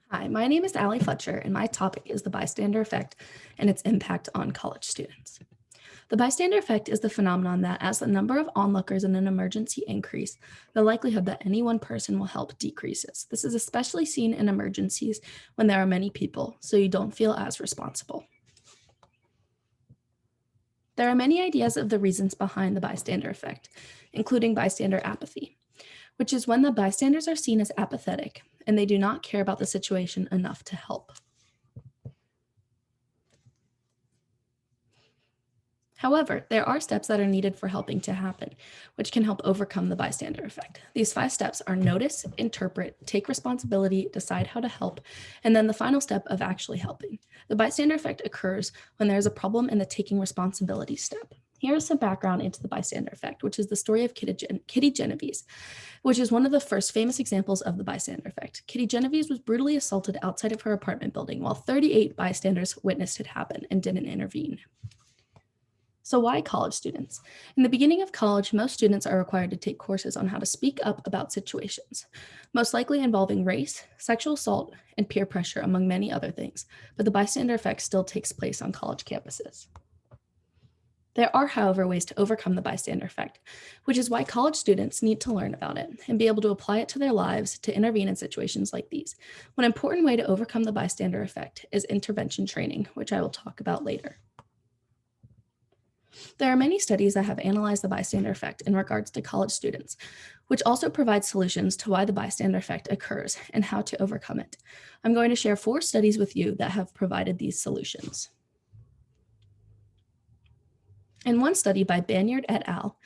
Hi, my name is Allie Fletcher, and my topic is the bystander effect and its impact on college students. The bystander effect is the phenomenon that, as the number of onlookers in an emergency increase, the likelihood that any one person will help decreases. This is especially seen in emergencies when there are many people, so you don't feel as responsible. There are many ideas of the reasons behind the bystander effect, including bystander apathy, which is when the bystanders are seen as apathetic and they do not care about the situation enough to help. However, there are steps that are needed for helping to happen, which can help overcome the bystander effect. These 5 steps are notice, interpret, take responsibility, decide how to help, and then the final step of actually helping. The bystander effect occurs when there is a problem in the taking responsibility step. Here is some background into the bystander effect, which is the story of Kitty Genovese, which is one of the first famous examples of the bystander effect. Kitty Genovese was brutally assaulted outside of her apartment building while 38 bystanders witnessed it happen and didn't intervene. So, why college students? In the beginning of college, most students are required to take courses on how to speak up about situations, most likely involving race, sexual assault, and peer pressure, among many other things. But the bystander effect still takes place on college campuses. There are, however, ways to overcome the bystander effect, which is why college students need to learn about it and be able to apply it to their lives to intervene in situations like these. One important way to overcome the bystander effect is intervention training, which I will talk about later. There are many studies that have analyzed the bystander effect in regards to college students, which also provide solutions to why the bystander effect occurs and how to overcome it. I'm going to share 4 studies with you that have provided these solutions. In one study by Banyard et al.,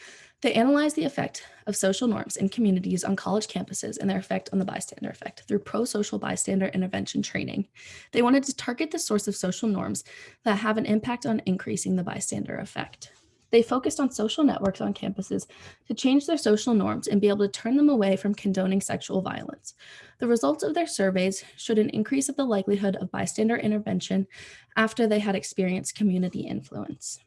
they analyzed the effect of social norms in communities on college campuses and their effect on the bystander effect through pro-social bystander intervention training. They wanted to target the source of social norms that have an impact on increasing the bystander effect. They focused on social networks on campuses to change their social norms and be able to turn them away from condoning sexual violence. The results of their surveys showed an increase of the likelihood of bystander intervention after they had experienced community influence.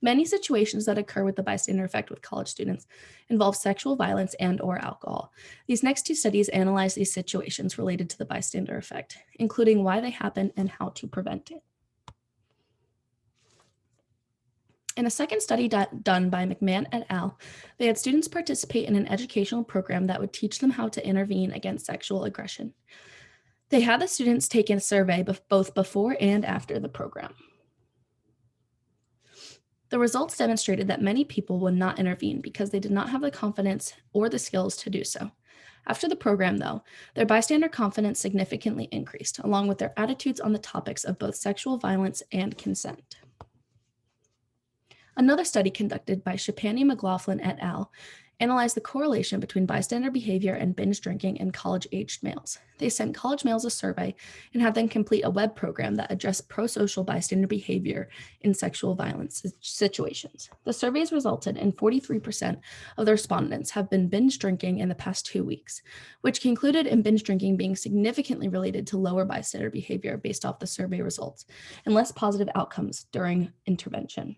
Many situations that occur with the bystander effect with college students involve sexual violence and/or alcohol. These next 2 studies analyze these situations related to the bystander effect, including why they happen and how to prevent it. In a second study done by McMahon et al., they had students participate in an educational program that would teach them how to intervene against sexual aggression. They had the students take a survey both before and after the program. The results demonstrated that many people would not intervene because they did not have the confidence or the skills to do so. After the program, though, their bystander confidence significantly increased, along with their attitudes on the topics of both sexual violence and consent. Another study conducted by Shapani McLaughlin et al. Analyzed the correlation between bystander behavior and binge drinking in college-aged males. They sent college males a survey and had them complete a web program that addressed pro-social bystander behavior in sexual violence situations. The surveys resulted in 43% of the respondents have been binge drinking in the past 2 weeks, which concluded in binge drinking being significantly related to lower bystander behavior based off the survey results and less positive outcomes during intervention.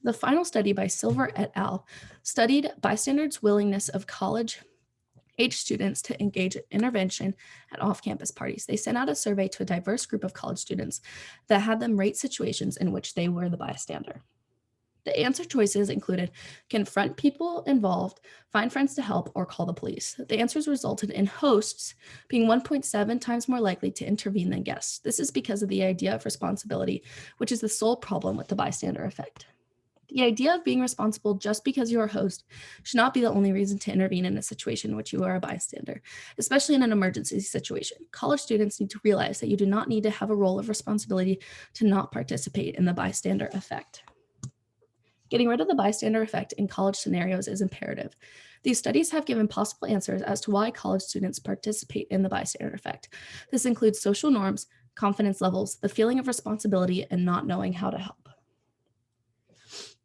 The final study by Silver et al. Studied bystanders' willingness of college-age students to engage in intervention at off-campus parties. They sent out a survey to a diverse group of college students that had them rate situations in which they were the bystander. The answer choices included confront people involved, find friends to help, or call the police. The answers resulted in hosts being 1.7 times more likely to intervene than guests. This is because of the idea of responsibility, which is the sole problem with the bystander effect. The idea of being responsible just because you are a host should not be the only reason to intervene in a situation in which you are a bystander, especially in an emergency situation. College students need to realize that you do not need to have a role of responsibility to not participate in the bystander effect. Getting rid of the bystander effect in college scenarios is imperative. These studies have given possible answers as to why college students participate in the bystander effect. This includes social norms, confidence levels, the feeling of responsibility, and not knowing how to help.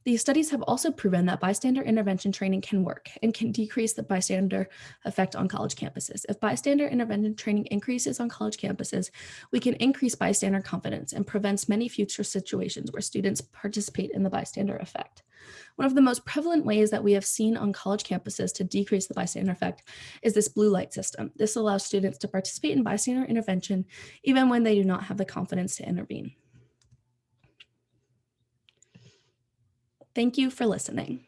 These studies have also proven that bystander intervention training can work and can decrease the bystander effect on college campuses. If bystander intervention training increases on college campuses, we can increase bystander confidence and prevents many future situations where students participate in the bystander effect. One of the most prevalent ways that we have seen on college campuses to decrease the bystander effect is this blue light system. This allows students to participate in bystander intervention even when they do not have the confidence to intervene. Thank you for listening.